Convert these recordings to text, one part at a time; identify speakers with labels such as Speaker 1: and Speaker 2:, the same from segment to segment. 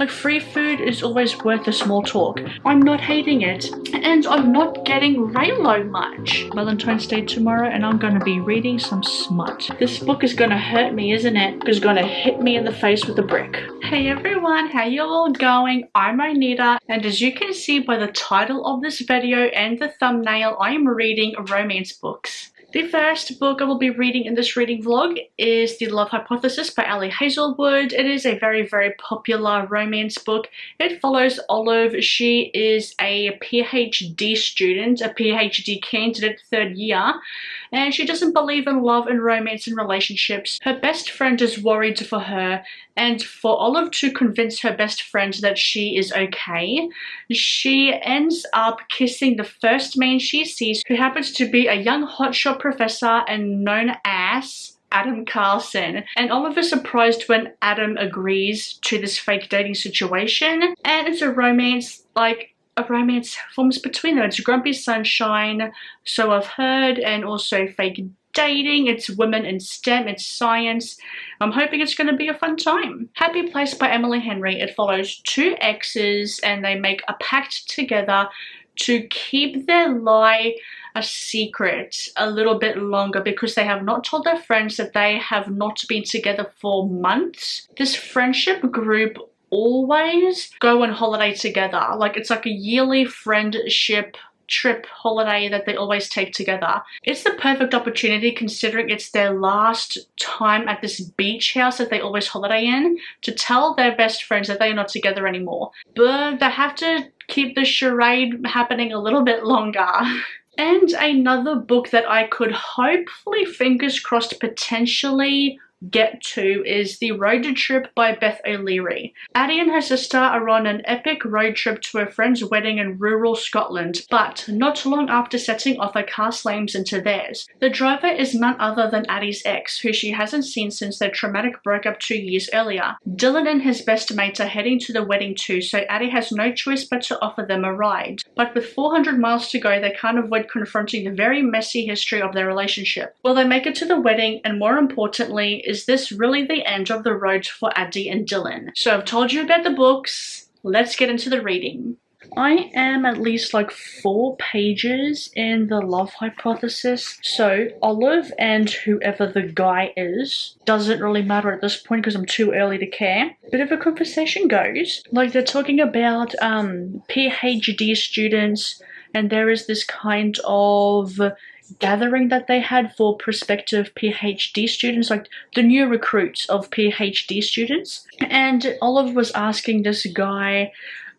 Speaker 1: Like, free food is always worth a small talk. I'm not hating it, and I'm not getting Raylo much. Valentine's Day tomorrow, and I'm gonna be reading some smut. This book is gonna hurt me, isn't it? It's gonna hit me in the face with a brick. Hey everyone, how you all going? I'm Onita, and as you can see by the title of this video and the thumbnail, I am reading romance books. The first book I will be reading in this reading vlog is The Love Hypothesis by Ali Hazelwood. It is a very, very popular romance book. It follows Olive. She is a PhD student, a PhD candidate, third year, and she doesn't believe in love and romance and relationships. Her best friend is worried for her, and for Olive to convince her best friend that she is okay, she ends up kissing the first man she sees, who happens to be a young hotshot professor and known as Adam Carlson. And Olive is surprised when Adam agrees to this fake dating situation, and it's a romance, like a romance forms between them. It's Grumpy Sunshine, so I've heard, and also fake dating. It's women in STEM, it's science. I'm hoping it's going to be a fun time. Happy Place by Emily Henry. It follows two exes, and they make a pact together to keep their lie a secret a little bit longer because they have not told their friends that they have not been together for months. This friendship group always go on holiday together. Like, it's like a yearly friendship trip holiday that they always take together. It's the perfect opportunity, considering it's their last time at this beach house that they always holiday in, to tell their best friends that they're not together anymore. But they have to keep the charade happening a little bit longer. And another book that I could hopefully, fingers crossed, potentially get to is The Road Trip by Beth O'Leary. Addie and her sister are on an epic road trip to a friend's wedding in rural Scotland, but not long after setting off, a car slams into theirs. The driver is none other than Addie's ex, who she hasn't seen since their traumatic breakup 2 years earlier. Dylan and his best mate are heading to the wedding too, so Addie has no choice but to offer them a ride. But with 400 miles to go, they can't avoid confronting the very messy history of their relationship. Will they make it to the wedding, and more importantly, is this really the end of the road for Addie and Dylan? So I've told you about the books, let's get into the reading. I am at least like 4 pages in The Love Hypothesis, so Olive and whoever the guy is doesn't really matter at this point because I'm too early to care. Bit of a conversation goes, like they're talking about PhD students, and there is this kind of gathering that they had for prospective PhD students, like the new recruits of PhD students. And Olive was asking this guy,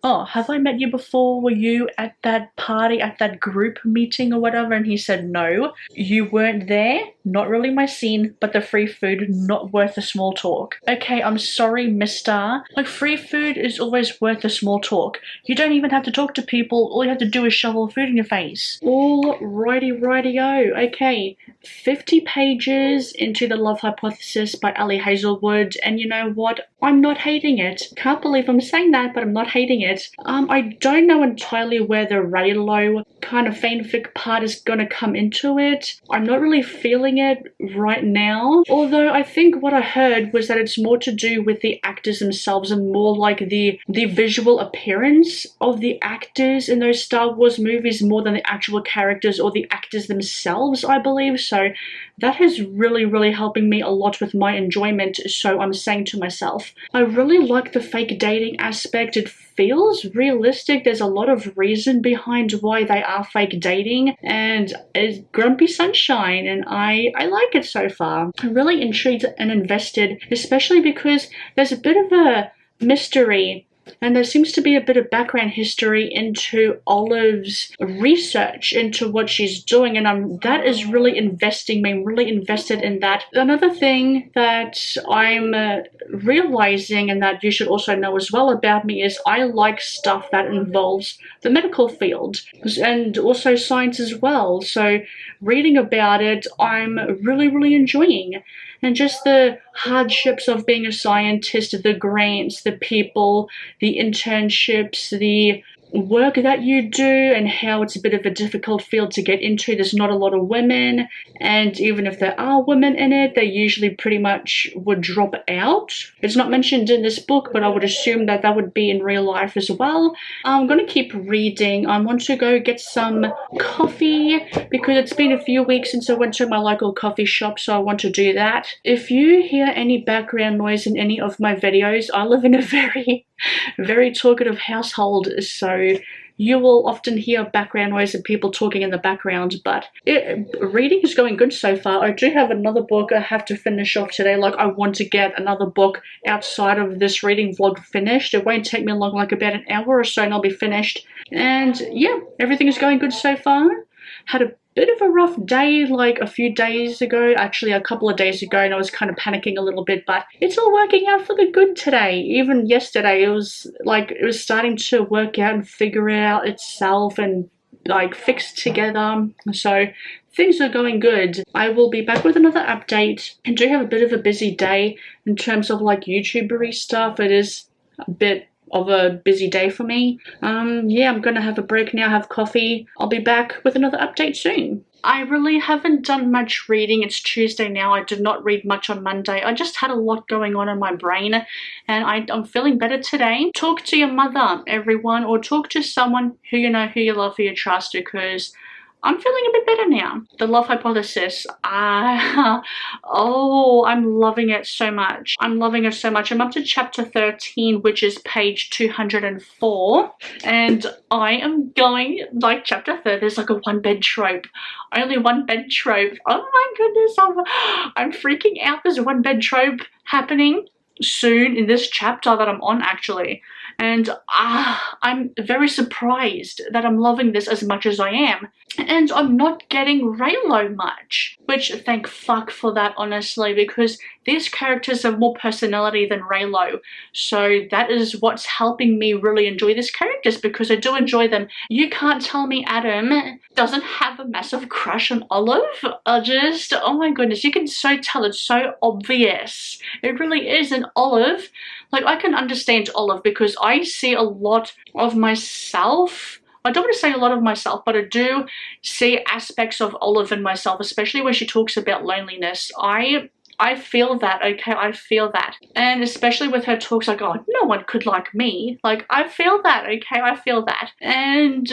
Speaker 1: oh, have I met you before? Were you at that party, at that group meeting or whatever? And he said, no, you weren't there. Not really my scene, but the free food, not worth a small talk. Okay, I'm sorry, mister. Like, free food is always worth a small talk. You don't even have to talk to people. All you have to do is shovel food in your face. Righty-o. Okay, 50 pages into The Love Hypothesis by Ali Hazelwood, and you know what? I'm not hating it. Can't believe I'm saying that, but I'm not hating it. I don't know entirely where the Raylo kind of fanfic part is gonna come into it. I'm not really feeling it right now. Although I think what I heard was that it's more to do with the actors themselves and more like the visual appearance of the actors in those Star Wars movies more than the actual characters or the actors themselves, I believe. So that is really, really helping me a lot with my enjoyment, so I'm saying to myself. I really like the fake dating aspect. It feels realistic. There's a lot of reason behind why they are fake dating, and it's Grumpy Sunshine, and I like it so far. I'm really intrigued and invested, especially because there's a bit of a mystery, and there seems to be a bit of background history into Olive's research into what she's doing, and that is really investing me, really invested in that. Another thing that I'm realizing, and that you should also know as well about me, is I like stuff that involves the medical field and also science as well. So reading about it, I'm really, really enjoying. And just the hardships of being a scientist, the grants, the people, the internships, the work that you do and how it's a bit of a difficult field to get into. There's not a lot of women, and even if there are women in it, they usually pretty much would drop out. It's not mentioned in this book, but I would assume that that would be in real life as well. I'm going to keep reading. I want to go get some coffee because it's been a few weeks since I went to my local coffee shop, so I want to do that. If you hear any background noise in any of my videos, I live in a very talkative household, so you will often hear background noise and people talking in the background, but reading is going good so far. I do have another book I have to finish off today. Like, I want to get another book outside of this reading vlog finished. It won't take me long, like about an hour or so, and I'll be finished. And yeah, everything is going good so far. Had a bit of a rough day like a few days ago, actually a couple of days ago, and I was kind of panicking a little bit, but it's all working out for the good today. Even yesterday, it was starting to work out and figure out itself and like fix together, so things are going good. I will be back with another update. I do have a bit of a busy day in terms of like YouTubery stuff. It is a bit of a busy day for me. Yeah, I'm gonna have a break now, have coffee. I'll be back with another update soon. I really haven't done much reading. It's Tuesday now. I did not read much on Monday. I just had a lot going on in my brain, and I'm feeling better today. Talk to your mother, everyone, or talk to someone who you know, who you love, who you trust, because I'm feeling a bit better now. The Love Hypothesis. Oh, I'm loving it so much. I'm loving it so much. I'm up to chapter 13, which is page 204. And I am going, like chapter 30, there's like a one-bed trope. Only one bed trope. Oh my goodness, I'm freaking out. There's a one-bed trope happening soon in this chapter that I'm on, actually. And I'm very surprised that I'm loving this as much as I am. And I'm not getting Reylo much, which thank fuck for that, honestly, because these characters have more personality than Reylo. So that is what's helping me really enjoy these characters, because I do enjoy them. You can't tell me Adam doesn't have a massive crush on Olive. Oh my goodness, you can so tell. It's so obvious. It really is. An Olive, like, I can understand Olive because I see a lot of myself. I don't want to say a lot of myself, but I do see aspects of Olive in myself, especially when she talks about loneliness. I feel that, okay? I feel that. And especially with her talks like, oh, no one could like me. Like, I feel that, okay? I feel that. And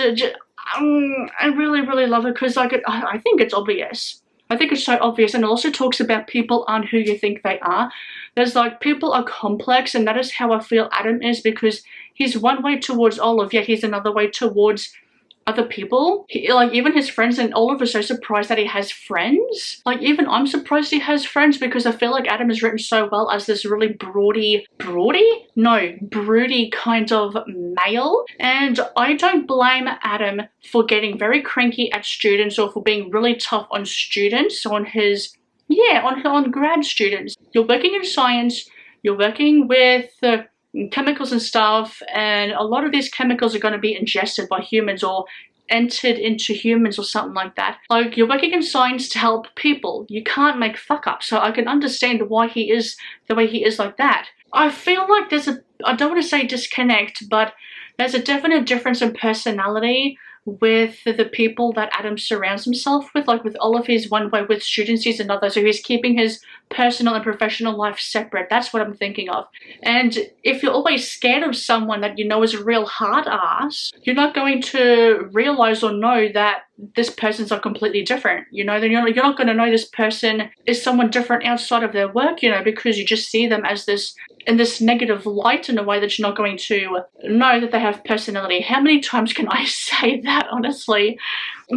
Speaker 1: I really, really love it because, like, I think it's obvious. I think it's so obvious, and it also talks about people aren't who you think they are. There's like, people are complex, and that is how I feel Adam is, because he's one way towards Olive, yet he's another way towards other people. Like, even his friends, and Olive is so surprised that he has friends. Like, even I'm surprised he has friends, because I feel like Adam is written so well as this really broody kind of male. And I don't blame Adam for getting very cranky at students, or for being really tough on students, on his, yeah, on grad students. You're working in science, you're working with chemicals and stuff, and a lot of these chemicals are going to be ingested by humans or entered into humans or something like that. Like, you're working in science to help people. You can't make fuck up. So I can understand why he is the way he is like that. I feel like there's I don't want to say disconnect, but there's a definite difference in personality with the people that Adam surrounds himself with. Like, with Olive, he's one way, with students he's another, so he's keeping his personal and professional life separate. That's what I'm thinking of. And if you're always scared of someone that you know is a real hard ass, you're not going to realize or know that this person's are completely different, you know. Then you're not going to know this person is someone different outside of their work, you know, because you just see them as this, in this negative light, in a way that you're not going to know that they have personality. How many times can I say that, honestly?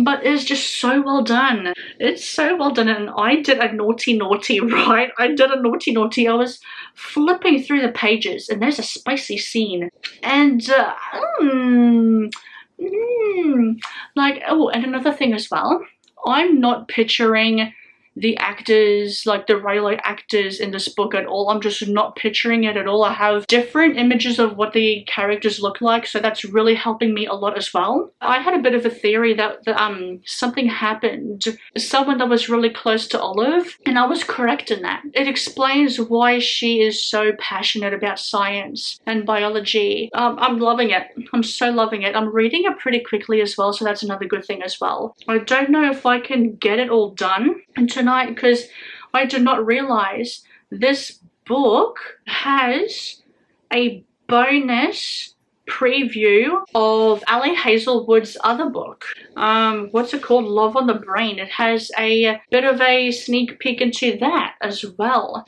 Speaker 1: But it's just so well done. It's so well done. And I did a naughty, right? I did a naughty. I was flipping through the pages, and there's a spicy scene. And, like, oh, and another thing as well. I'm not picturing the actors, like the Reylo actors in this book at all. I'm just not picturing it at all. I have different images of what the characters look like, so that's really helping me a lot as well. I had a bit of a theory that something happened, someone that was really close to Olive, and I was correct in that. It explains why she is so passionate about science and biology. I'm loving it. I'm so loving it. I'm reading it pretty quickly as well, so that's another good thing as well. I don't know if I can get it all done tonight because I did not realize this book has a bonus preview of Ali Hazelwood's other book. What's it called? Love on the Brain. It has a bit of a sneak peek into that as well.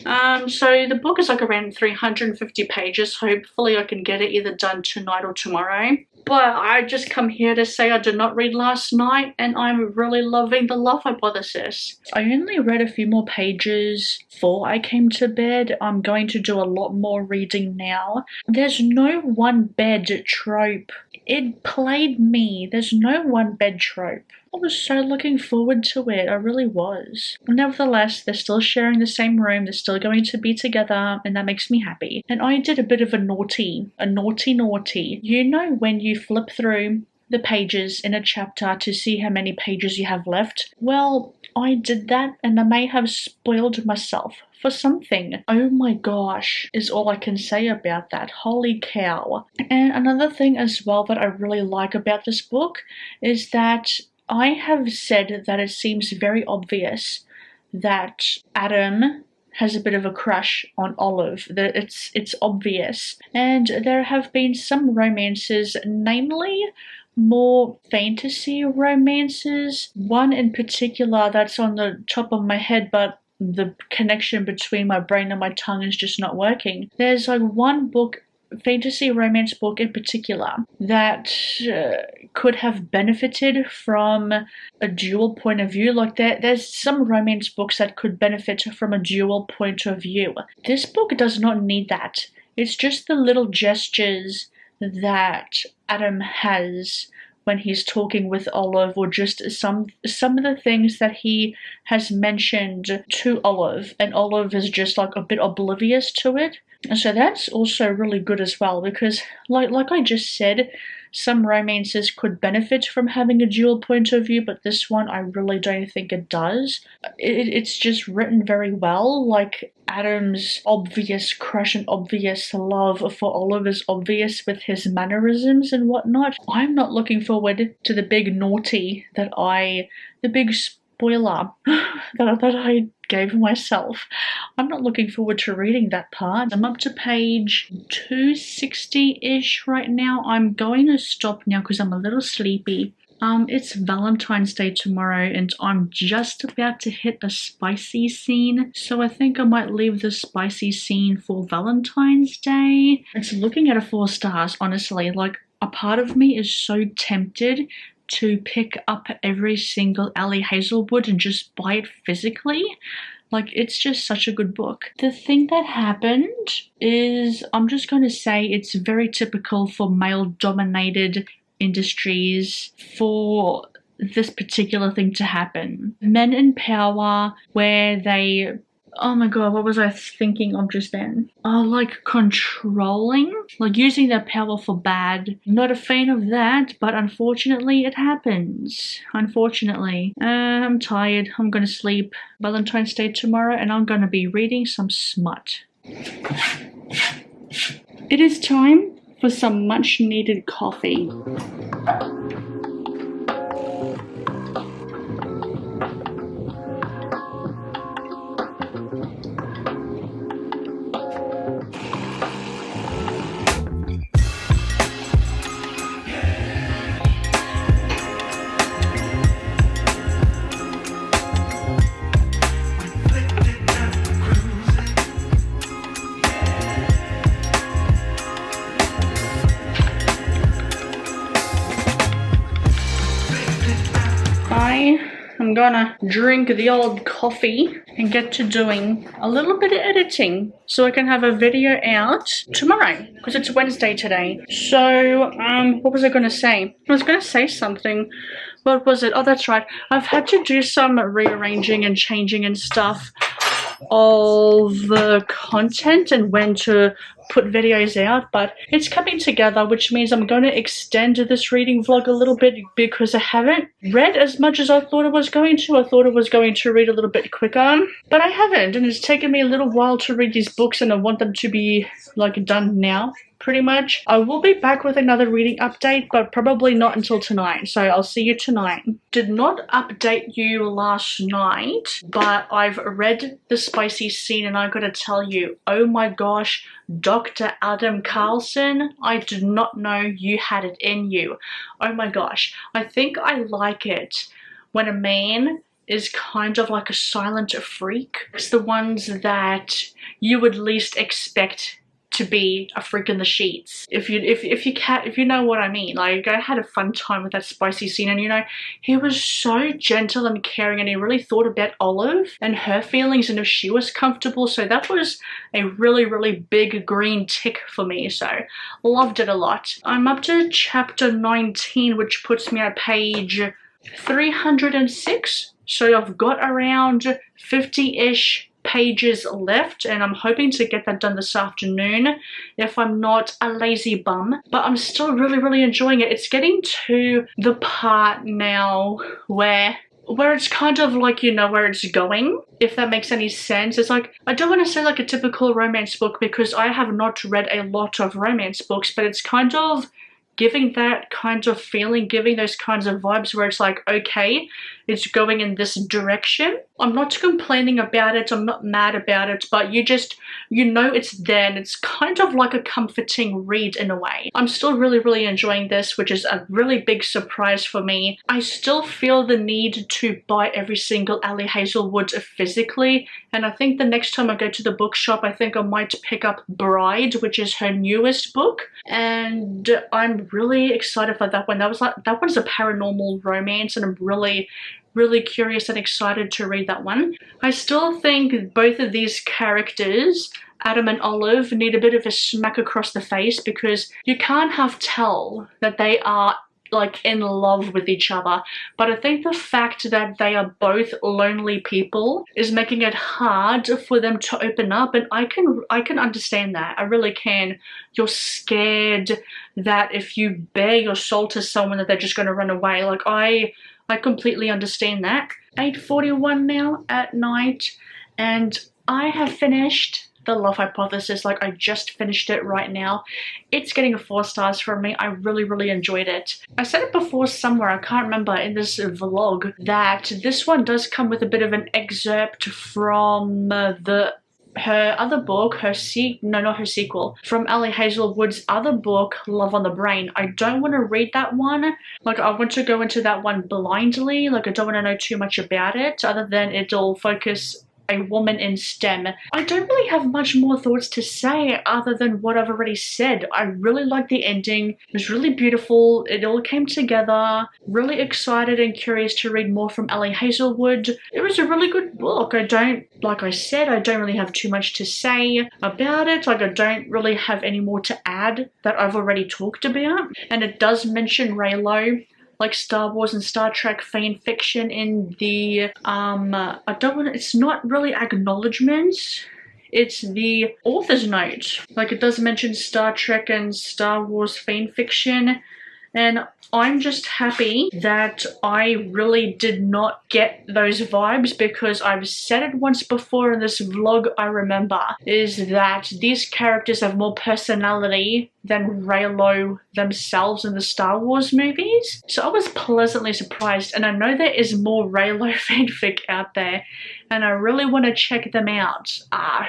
Speaker 1: So the book is like around 350 pages. Hopefully I can get it either done tonight or tomorrow. But I just come here to say I did not read last night and I'm really loving The Love Hypothesis. I only read a few more pages before I came to bed. I'm going to do a lot more reading now. There's no one bed trope. It played me. There's no one bed trope. I was so looking forward to it. I really was. Nevertheless, they're still sharing the same room. They're still going to be together, and that makes me happy. And I did a bit of a naughty. You know when you flip through the pages in a chapter to see how many pages you have left? Well, I did that, and I may have spoiled myself for something. Oh my gosh, is all I can say about that. Holy cow. And another thing as well that I really like about this book is that I have said that it seems very obvious that Adam has a bit of a crush on Olive. That it's obvious. And there have been some romances, namely more fantasy romances. One in particular that's on the top of my head, but the connection between my brain and my tongue is just not working. There's like one book, fantasy romance book in particular, that could have benefited from a dual point of view. Like there's some romance books that could benefit from a dual point of view. This book does not need that. It's just the little gestures that Adam has when he's talking with Olive, or just some of the things that he has mentioned to Olive, and Olive is just like a bit oblivious to it. And so that's also really good as well, because like I just said, some romances could benefit from having a dual point of view, but this one I really don't think it does. It's just written very well. Like Adam's obvious crush and obvious love for Olive is obvious with his mannerisms and whatnot. I'm not looking forward to the big naughty the big spoiler that I gave myself. I'm not looking forward to reading that part. I'm up to page 260-ish right now. I'm going to stop now because I'm a little sleepy. It's Valentine's Day tomorrow and I'm just about to hit a spicy scene, so I think I might leave the spicy scene for Valentine's Day. It's looking at a 4 stars, honestly. Like, a part of me is so tempted to pick up every single Ali Hazelwood and just buy it physically. Like, it's just such a good book. The thing that happened is, I'm just going to say it's very typical for male-dominated industries for this particular thing to happen. Men in power, where they... Oh my god, what was I thinking of just then? Like controlling? Like using their power for bad. Not a fan of that, but unfortunately it happens. Unfortunately. I'm tired. I'm gonna sleep. Valentine's Day tomorrow and I'm gonna be reading some smut. It is time for some much needed coffee. I I'm gonna drink the old coffee and get to doing a little bit of editing so I can have a video out tomorrow because it's Wednesday today. So, what was I gonna say? I was gonna say something. What was it? Oh, that's right. I've had to do some rearranging and changing and stuff of the content and when to put videos out, but it's coming together, which means I'm going to extend this reading vlog a little bit because I haven't read as much as I thought I was going to. I thought I was going to read a little bit quicker, but I haven't, and it's taken me a little while to read these books, and I want them to be like done now. Pretty much. I will be back with another reading update, but probably not until tonight, so I'll see you tonight. Did not update you last night, but I've read The Spicy Scene and I gotta tell you, oh my gosh, Dr. Adam Carlson, I did not know you had it in you. Oh my gosh, I think I like it when a man is kind of like a silent freak. It's the ones that you would least expect to be a freak in the sheets. If you know what I mean. Like, I had a fun time with that Spicy Scene, and you know, he was so gentle and caring, and he really thought about Olive and her feelings and if she was comfortable. So that was a really, really big green tick for me. So loved it a lot. I'm up to chapter 19, which puts me at page 306. So I've got around 50-ish pages left, and I'm hoping to get that done this afternoon if I'm not a lazy bum. But I'm still really, really enjoying it. It's getting to the part now where it's kind of like, you know where it's going, if that makes any sense. It's like, I don't want to say like a typical romance book because I have not read a lot of romance books, but it's kind of giving that kind of feeling, giving those kinds of vibes where it's like, okay, it's going in this direction. I'm not complaining about it, I'm not mad about it, but you know it's there, and it's kind of like a comforting read in a way. I'm still really, really enjoying this, which is a really big surprise for me. I still feel the need to buy every single Ali Hazelwood physically, and I think the next time I go to the bookshop, I think I might pick up Bride, which is her newest book, and I'm really excited for that one. That one's a paranormal romance, and I'm really curious and excited to read that one. I still think both of these characters, Adam and Olive, need a bit of a smack across the face because you can't half tell that they are like in love with each other. But I think the fact that they are both lonely people is making it hard for them to open up, and I can understand that. I really can. You're scared that if you bare your soul to someone that they're just going to run away. Like, I completely understand that. 8:41 now at night, and I have finished The Love Hypothesis. Like, I just finished it right now. It's getting 4 stars from me. I really, really enjoyed it. I said it before somewhere, I can't remember, in this vlog, that this one does come with a bit of an excerpt from her other book, not her sequel, from Ali Hazelwood's other book, Love on the Brain. I don't want to read that one. Like, I want to go into that one blindly. Like, I don't want to know too much about it, other than it'll focus a woman in STEM. I don't really have much more thoughts to say other than what I've already said. I really liked the ending. It was really beautiful. It all came together. Really excited and curious to read more from Ali Hazelwood. It was a really good book. Like I said, I don't really have too much to say about it. Like, I don't really have any more to add that I've already talked about. And it does mention Reylo, like Star Wars and Star Trek fan fiction in the, it's not really acknowledgements, it's the author's note. Like, it does mention Star Trek and Star Wars fan fiction, and I'm just happy that I really did not get those vibes, because I've said it once before in this vlog, I remember, is that these characters have more personality than Reylo themselves in the Star Wars movies. So I was pleasantly surprised, and I know there is more Reylo fanfic out there, and I really want to check them out.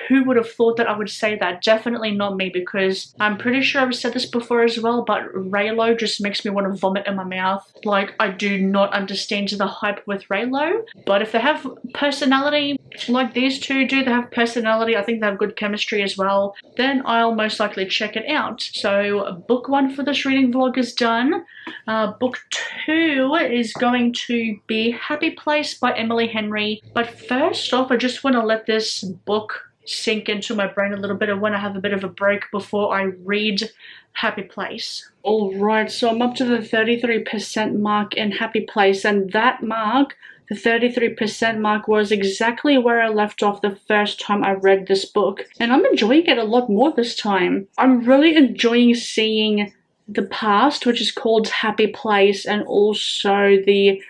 Speaker 1: Who would have thought that I would say that? Definitely not me, because I'm pretty sure I've said this before as well, but Reylo just makes makes me want to vomit in my mouth. Like, I do not understand the hype with Reylo, but if they have personality like these two do, they have personality, I think they have good chemistry as well, then I'll most likely check it out. So book 1 for this reading vlog is done. Book 2 is going to be Happy Place by Emily Henry. But first off, I just want to let this book sink into my brain a little bit. I want to have a bit of a break before I read Happy Place. Alright, so I'm up to the 33% mark in Happy Place, and that mark, the 33% mark, was exactly where I left off the first time I read this book. And I'm enjoying it a lot more this time. I'm really enjoying seeing the past, which is called Happy Place, and also the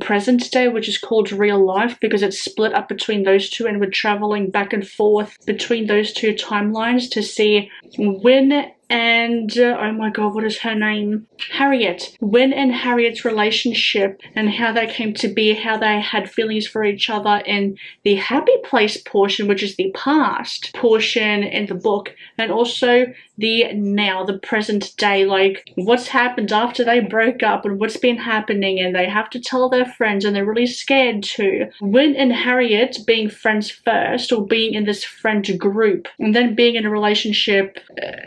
Speaker 1: present day, which is called Real Life, because it's split up between those two, and we're traveling back and forth between those two timelines to see when and oh my god, what is her name? Harriet. Win and Harriet's relationship and how they came to be, how they had feelings for each other in the Happy Place portion, which is the past portion in the book, and also the now, the present day, like what's happened after they broke up and what's been happening, and they have to tell their friends and they're really scared to. Win and Harriet being friends first, or being in this friend group, and then being in a relationship,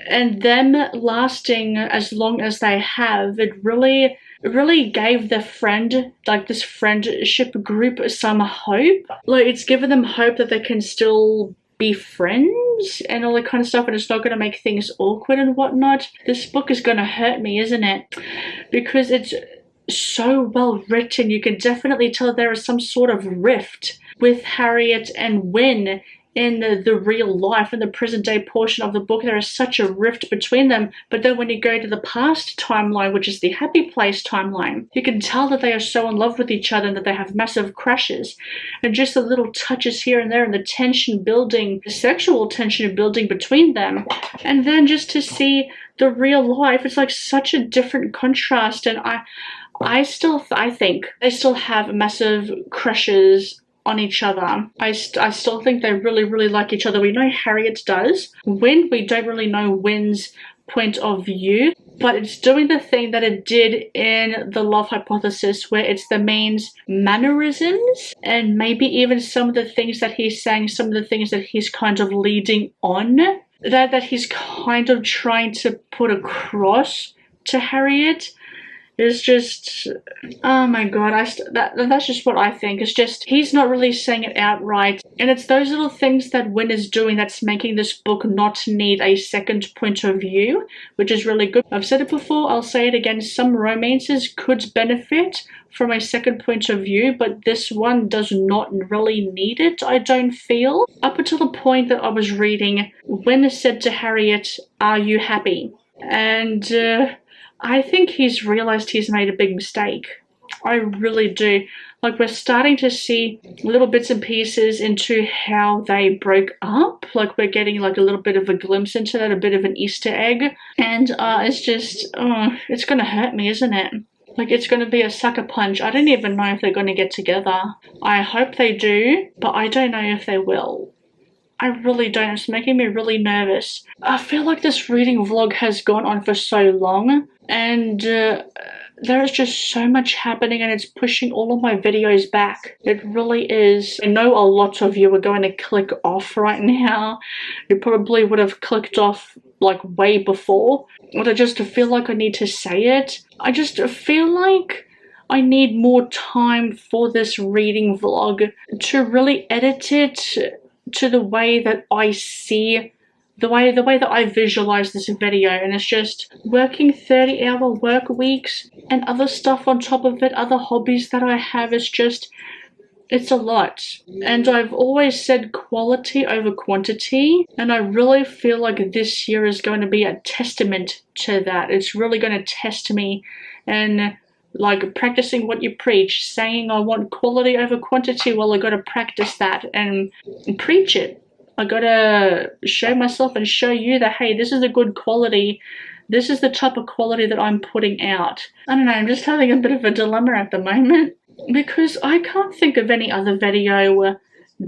Speaker 1: and them lasting as long as they have, it really gave the friend, like this friendship group, some hope. Like, it's given them hope that they can still be friends and all that kind of stuff, and it's not going to make things awkward and whatnot. This book is going to hurt me, isn't it? Because it's so well written. You can definitely tell there is some sort of rift with Harriet and Win in the real life, in the present day portion of the book. There is such a rift between them, but then when you go to the past timeline, which is the Happy Place timeline, you can tell that they are so in love with each other and that they have massive crushes, and just the little touches here and there, and the tension building, the sexual tension building between them. And then just to see the real life, it's like such a different contrast, and I think they still have massive crushes on each other. I still think they really like each other. We know Harriet does. Win, we don't really know Win's point of view, but it's doing the thing that it did in The Love Hypothesis, where it's the main's mannerisms and maybe even some of the things that he's saying, some of the things that he's kind of leading on, that he's kind of trying to put across to Harriet. It's just, oh my god, that's just what I think. It's just, he's not really saying it outright. And it's those little things that Win is doing that's making this book not need a second point of view, which is really good. I've said it before, I'll say it again, some romances could benefit from a second point of view, but this one does not really need it, I don't feel. Up until the point that I was reading, Win said to Harriet, "Are you happy?" And I think he's realized he's made a big mistake. I really do. Like, we're starting to see little bits and pieces into how they broke up. Like, we're getting like a little bit of a glimpse into that, a bit of an Easter egg. And it's just, it's going to hurt me, isn't it? Like, it's going to be a sucker punch. I don't even know if they're going to get together. I hope they do, but I don't know if they will. I really don't. It's making me really nervous. I feel like this reading vlog has gone on for so long, and there is just so much happening, and it's pushing all of my videos back. It really is. I know a lot of you are going to click off right now. You probably would have clicked off like way before, but I just feel like I need to say it. I just feel like I need more time for this reading vlog to really edit it to the way that I see, the way that I visualize this video. And it's just working 30-hour work weeks and other stuff on top of it, other hobbies that I have. It's a lot. And I've always said quality over quantity, and I really feel like this year is going to be a testament to that. It's really going to test me, and like practicing what you preach, saying I want quality over quantity. Well, I gotta practice that and preach it. I gotta show myself and show you that, hey, this is a good quality. This is the type of quality that I'm putting out. I don't know, I'm just having a bit of a dilemma at the moment, because I can't think of any other video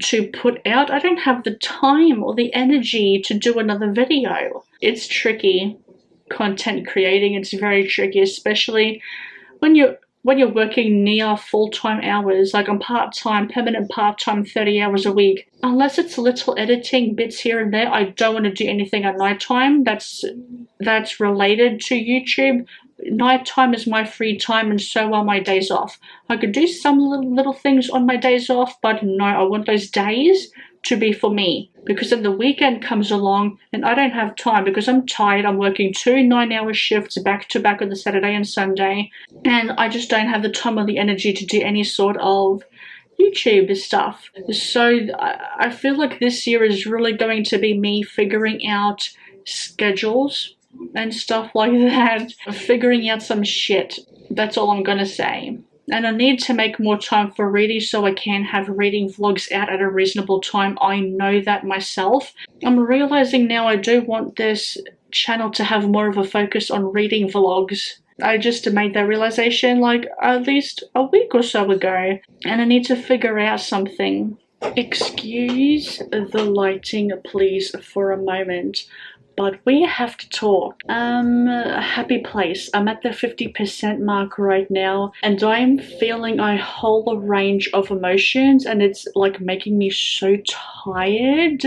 Speaker 1: to put out. I don't have the time or the energy to do another video. It's tricky. content creating. It's very tricky, especially when you're working near full-time hours. Like I'm part-time, permanent part-time, 30 hours a week. Unless it's little editing bits here and there, I don't want to do anything at nighttime that's related to YouTube. Nighttime is my free time, and so are my days off. I could do some little things on my days off, but no, I want those days to be for me, because then the weekend comes along and I don't have time because I'm tired. I'm working 2 9-hour shifts back to back on the Saturday and Sunday, and I just don't have the time or the energy to do any sort of YouTube stuff. So I feel like this year is really going to be me figuring out schedules and stuff like that, figuring out some shit. That's all I'm gonna say. And I need to make more time for reading so I can have reading vlogs out at a reasonable time. I know that myself. I'm realizing now I do want this channel to have more of a focus on reading vlogs. I just made that realization like at least a week or so ago, and I need to figure out something. Excuse the lighting please for a moment, but we have to talk. Happy place. I'm at the 50% mark right now, and I'm feeling a whole range of emotions, and it's like making me so tired.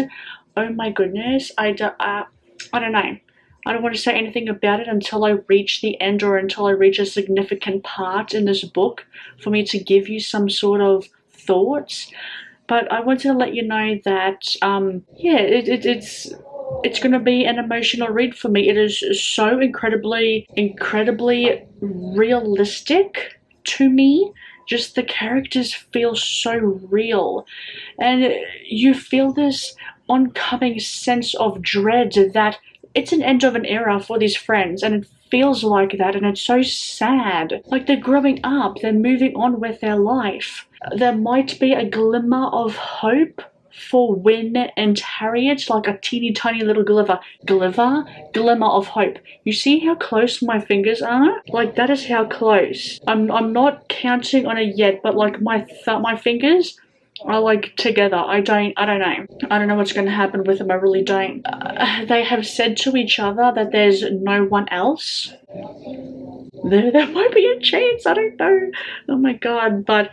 Speaker 1: Oh my goodness. I don't know. I don't want to say anything about it until I reach the end, or until I reach a significant part in this book for me to give you some sort of thoughts. But I wanted to let you know that, yeah, it's going to be an emotional read for me. It is so incredibly realistic to me. Just the characters feel so real, and you feel this oncoming sense of dread that it's an end of an era for these friends, and it feels like that, and it's so sad. Like they're growing up, they're moving on with their life. There might be a glimmer of hope for Win and Harriet, like a teeny tiny little glimmer of hope. You see how close my fingers are? Like that is how close. I'm not counting on it yet, but like my fingers are like together. I don't know what's going to happen with them. I really don't. They have said to each other that there's no one else. There might be a chance. I don't know. Oh my god. But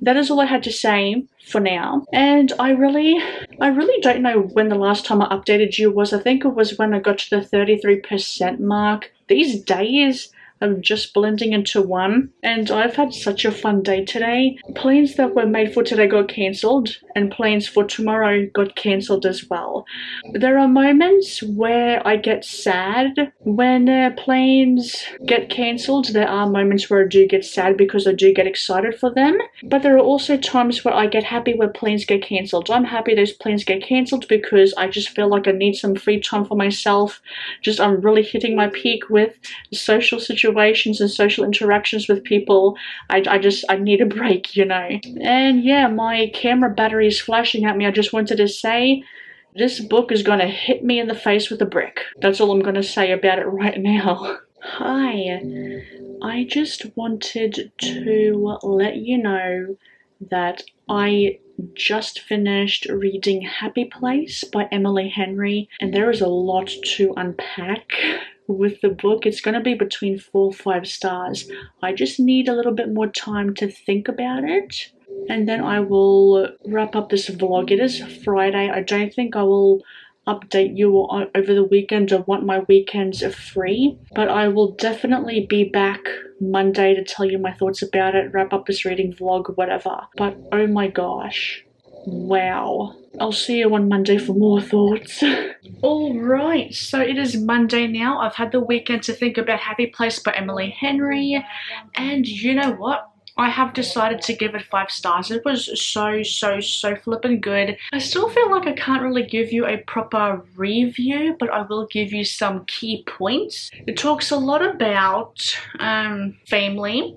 Speaker 1: that is all I had to say for now. And I really don't know when the last time I updated you was. I think it was when I got to the 33% mark. These days I'm just blending into one, and I've had such a fun day today. Plans that were made for today got cancelled, and plans for tomorrow got cancelled as well. There are moments where I get sad when plans get cancelled. There are moments where I do get sad because I do get excited for them, but there are also times where I get happy where plans get cancelled. I'm happy those plans get cancelled because I just feel like I need some free time for myself. I'm really hitting my peak with social situations and social interactions with people. I need a break, you know. And yeah, my camera battery is flashing at me. I just wanted to say this book is gonna hit me in the face with a brick. That's all I'm gonna say about it right now. Hi, I just wanted to let you know that I just finished reading Happy Place by Emily Henry, and there is a lot to unpack with the book. It's going to be between 4 or 5 stars. I just need a little bit more time to think about it, and then I will wrap up this vlog. It is Friday. I don't think I will update you over the weekend. I want my weekends free, but I will definitely be back Monday to tell you my thoughts about it, wrap up this reading vlog, whatever. But oh my gosh, wow. I'll see you on Monday for more thoughts. Alright, so it is Monday now. I've had the weekend to think about Happy Place by Emily Henry, and you know what? I have decided to give it 5 stars. It was so flippin' good. I still feel like I can't really give you a proper review, but I will give you some key points. It talks a lot about family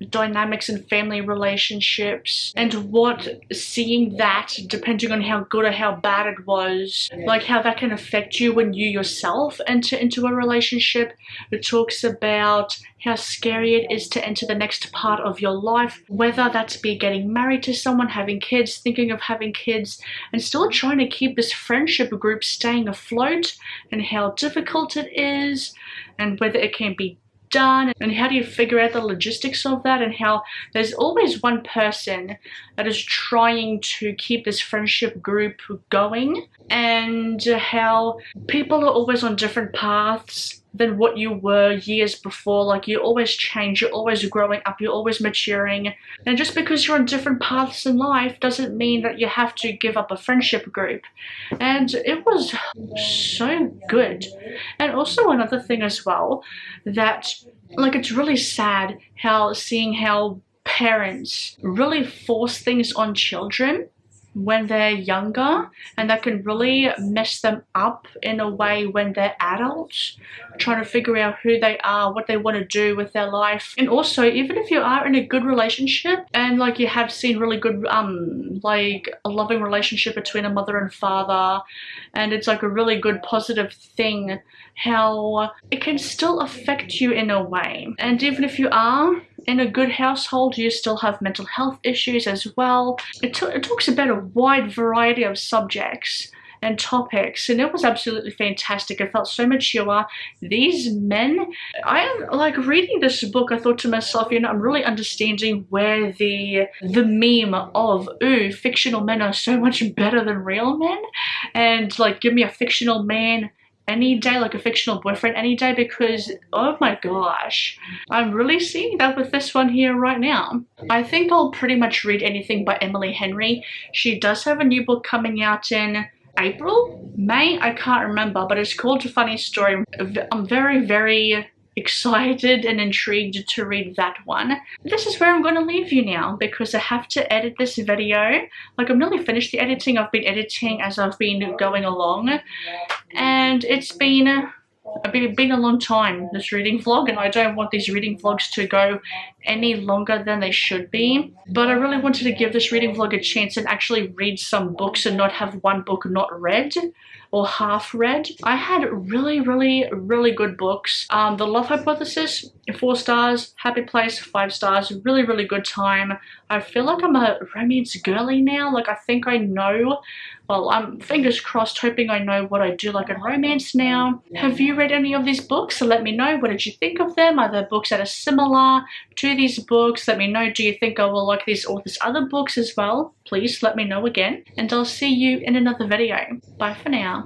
Speaker 1: dynamics in family relationships, and what seeing that, depending on how good or how bad it was, like how that can affect you when you yourself enter into a relationship. It talks about how scary it is to enter the next part of your life, whether that's be getting married to someone, having kids, thinking of having kids, and still trying to keep this friendship group staying afloat, and how difficult it is, and whether it can be done, and how do you figure out the logistics of that, and how there's always one person that is trying to keep this friendship group going, and how people are always on different paths than what you were years before. Like, you always change, you're always growing up, you're always maturing, and just because you're on different paths in life doesn't mean that you have to give up a friendship group. And it was so good. And also another thing as well, that like, it's really sad how seeing how parents really force things on children when they're younger, and that can really mess them up in a way when they're adults, trying to figure out who they are, what they want to do with their life. And also, even if you are in a good relationship and like you have seen really good like a loving relationship between a mother and father, and it's like a really good positive thing, how it can still affect you in a way. And even if you are in a good household, you still have mental health issues as well. It talks about a wide variety of subjects and topics, and it was absolutely fantastic. It felt so mature. These men, I am like reading this book, I thought to myself, you know, I'm really understanding where the meme of, ooh, fictional men are so much better than real men, and like, give me a fictional man any day, like a fictional boyfriend any day, because oh my gosh, I'm really seeing that with this one here right now. I think I'll pretty much read anything by Emily Henry. She does have a new book coming out in April, May, I can't remember, but it's called A Funny Story. I'm very, very excited and intrigued to read that one. This is where I'm going to leave you now, because I have to edit this video. Like, I'm nearly finished the editing. I've been editing as I've been going along, and it's been a long time, this reading vlog, and I don't want these reading vlogs to go any longer than they should be. But I really wanted to give this reading vlog a chance and actually read some books and not have one book not read or half read. I had really, really, really good books. The Love Hypothesis, 4 stars. Happy Place, 5 stars. Really, really good time. I feel like I'm a romance girly now. Like, I think I know, well, I'm fingers crossed, hoping I know what I do like in romance now. Have you read any of these books? So let me know, what did you think of them? Are there books that are similar to these books? Let me know, do you think I will like these authors' other books as well? Please let me know again, and I'll see you in another video. Bye for now.